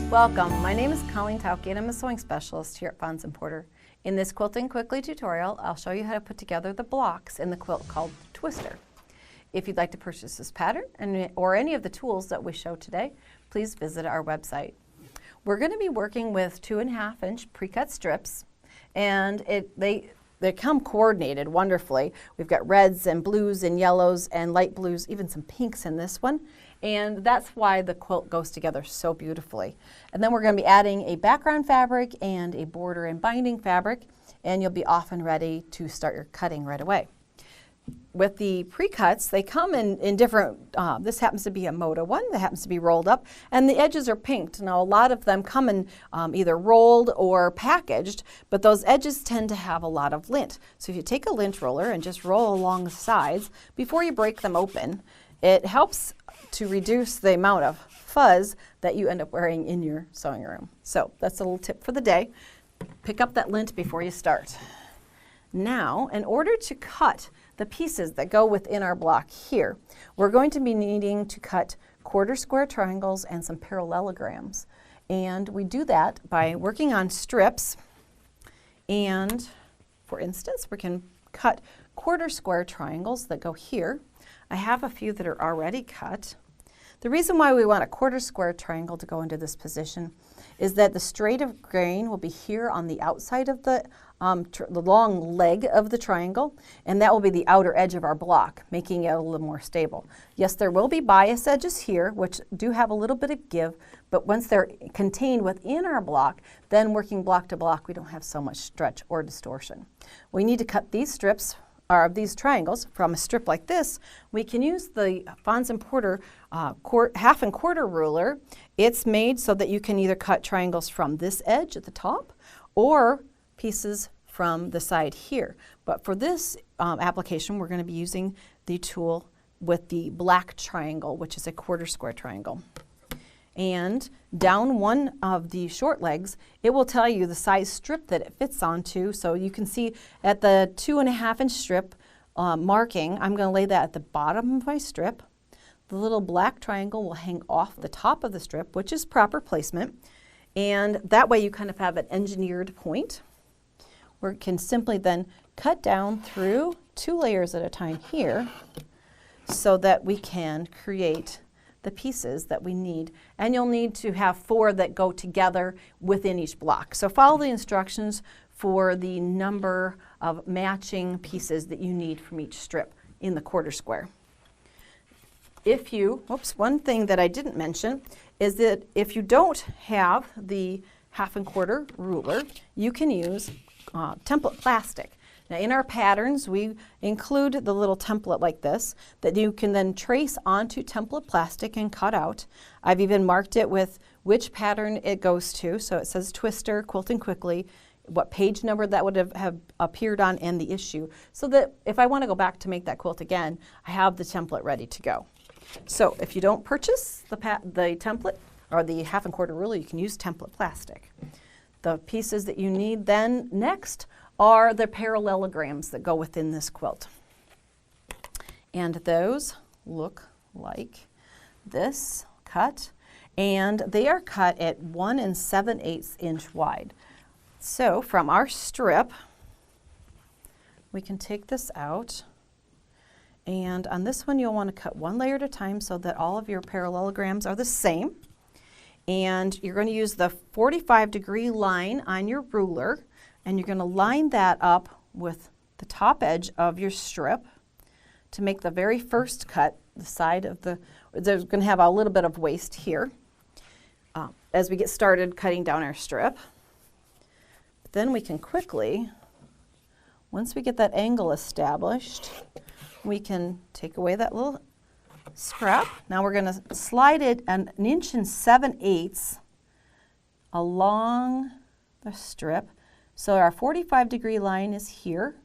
Welcome, my name is Colleen Tauke and I'm a sewing specialist here at Fons & Porter. In this Quilting Quickly tutorial, I'll show you how to put together the blocks in the quilt called Twister. If you'd like to purchase this pattern or any of the tools that we show today, please visit our website. We're going to be working with 2.5-inch pre-cut strips, and they come coordinated wonderfully. We've got reds and blues and yellows and light blues, even some pinks in this one. And that's why the quilt goes together so beautifully. And then we're going to be adding a background fabric and a border and binding fabric, and you'll be off and ready to start your cutting right away. With the pre-cuts, they come in different, this happens to be a Moda one that happens to be rolled up, and the edges are pinked. Now a lot of them come in either rolled or packaged, but those edges tend to have a lot of lint. So if you take a lint roller and just roll along the sides before you break them open, it helps to reduce the amount of fuzz that you end up wearing in your sewing room. So that's a little tip for the day. Pick up that lint before you start. Now, in order to cut the pieces that go within our block here, we're going to be needing to cut quarter square triangles and some parallelograms. And we do that by working on strips. And for instance, we can cut quarter square triangles that go here. I have a few that are already cut. The reason why we want a quarter square triangle to go into this position is that the straight of grain will be here on the outside of the long leg of the triangle, and that will be the outer edge of our block, making it a little more stable. Yes, there will be bias edges here, which do have a little bit of give, but once they're contained within our block, then working block to block, we don't have so much stretch or distortion. We need to cut these strips, or these triangles, from a strip like this. We can use the Fons & Porter half and quarter ruler. It's made so that you can either cut triangles from this edge at the top or pieces from the side here. But for this application, we're going to be using the tool with the black triangle, which is a quarter square triangle. And down one of the short legs, it will tell you the size strip that it fits onto. So you can see at the 2.5-inch strip marking, I'm going to lay that at the bottom of my strip. The little black triangle will hang off the top of the strip, which is proper placement. And that way you kind of have an engineered point where it can simply then cut down through 2 layers at a time here so that we can create the pieces that we need. And you'll need to have 4 that go together within each block. So follow the instructions for the number of matching pieces that you need from each strip in the quarter square. If you, one thing that I didn't mention is that if you don't have the half and quarter ruler, you can use template plastic. Now in our patterns, we include the little template like this that you can then trace onto template plastic and cut out. I've even marked it with which pattern it goes to. So it says Twister, Quilting Quickly, what page number that would have appeared on, and the issue. So that if I want to go back to make that quilt again, I have the template ready to go. So if you don't purchase the template or the half and quarter ruler, you can use template plastic. The pieces that you need then next are the parallelograms that go within this quilt. And those look like this cut, and they are cut at 1 7/8 inch wide. So from our strip, we can take this out, and on this one you'll want to cut 1 layer at a time so that all of your parallelograms are the same. And you're going to use the 45-degree line on your ruler, and you're going to line that up with the top edge of your strip to make the very first cut. The side of there's going to have a little bit of waste here as we get started cutting down our strip. But then we can quickly, once we get that angle established, we can take away that little scrap. Now we're going to slide it 1 7/8 inches along the strip. So our 45-degree line is here.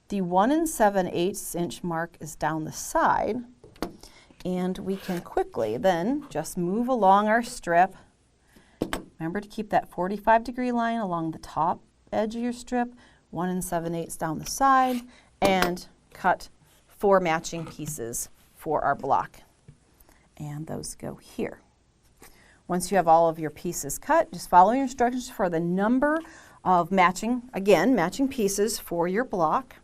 The 1 7/8 inch mark is down the side. And we can quickly then just move along our strip. Remember to keep that 45-degree line along the top edge of your strip, 1 7/8 down the side, and cut 4 matching pieces for our block. And those go here. once you have all of your pieces cut, just follow your instructions for the number of matching pieces for your block.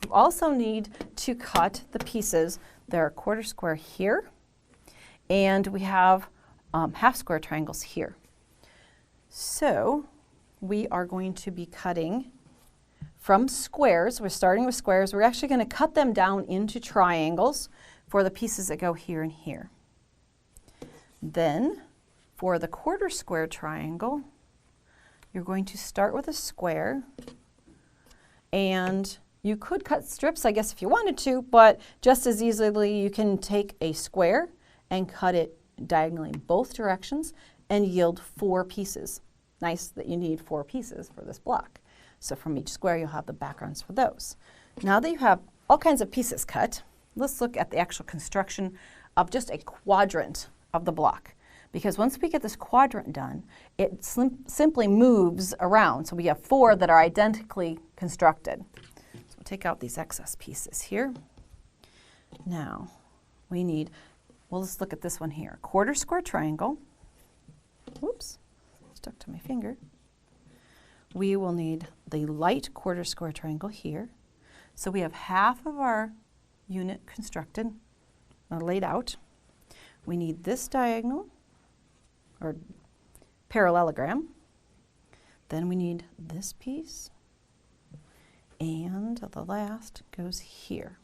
You also need to cut the pieces that are 1/4 square here, and we have half square triangles here. So we are going to be cutting from squares. We're starting with squares. We're actually going to cut them down into triangles for the pieces that go here and here. Then for the 1/4 square triangle, you're going to start with a square, and you could cut strips, I guess, if you wanted to, but just as easily you can take a square and cut it diagonally in both directions and yield 4 pieces. Nice that you need 4 pieces for this block. So from each square you'll have the backgrounds for those. Now that you have all kinds of pieces cut, let's look at the actual construction of just a quadrant of the block. Because once we get this quadrant done, it simply moves around. So we have 4 that are identically constructed. So we'll take out these excess pieces here. Now we need, well, let's look at this one here. 1/4 square triangle. Whoops, stuck to my finger. We will need the light 1/4 square triangle here. So we have half of our unit constructed or laid out. We need this diagonal or parallelogram. Then we need this piece, and the last goes here.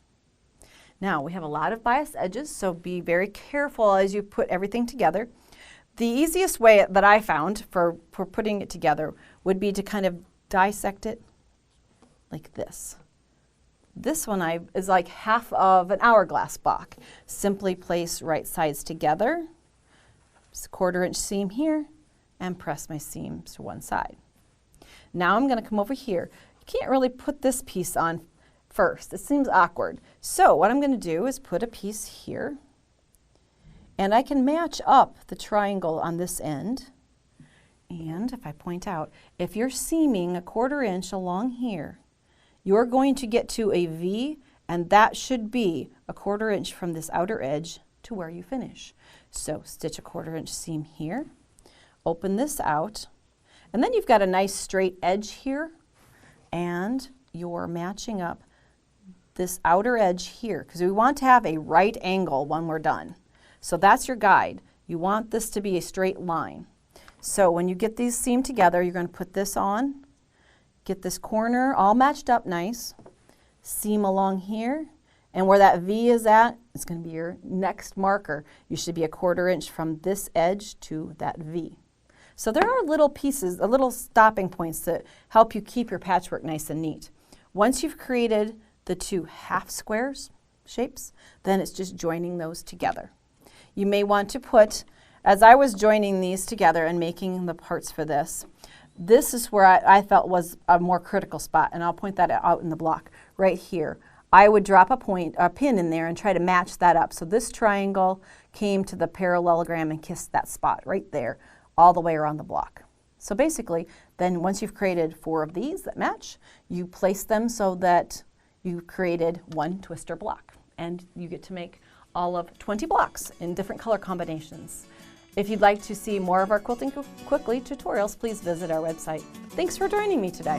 Now we have a lot of biased edges, so be very careful as you put everything together. The easiest way that I found for putting it together would be to kind of dissect it like this. This one is like half of an hourglass block. Simply place right sides together, 1/4 inch seam here, and press my seams to one side. Now I'm going to come over here. You can't really put this piece on first. It seems awkward. So what I'm going to do is put a piece here, and I can match up the triangle on this end. And if I point out, if you're seaming 1/4 inch along here, you're going to get to a V, and that should be 1/4 inch from this outer edge to where you finish. So stitch a 1/4 inch seam here, open this out, and then you've got a nice straight edge here, and you're matching up this outer edge here, because we want to have a right angle when we're done. So that's your guide. You want this to be a straight line. So when you get these seamed together, you're going to put this on, get this corner all matched up nice, seam along here, and where that V is at, it's going to be your next marker. You should be 1/4 inch from this edge to that V. So there are little pieces, little stopping points that help you keep your patchwork nice and neat. Once you've created the 2 half squares shapes, then it's just joining those together. You may want to put, as I was joining these together and making the parts for this, this is where I felt was a more critical spot, and I'll point that out in the block right here. I would drop a pin in there and try to match that up. So this triangle came to the parallelogram and kissed that spot right there all the way around the block. So basically, then once you've created 4 of these that match, you place them so that you created 1 twister block, and you get to make all of 20 blocks in different color combinations. If you'd like to see more of our Quilting Quickly tutorials, please visit our website. Thanks for joining me today.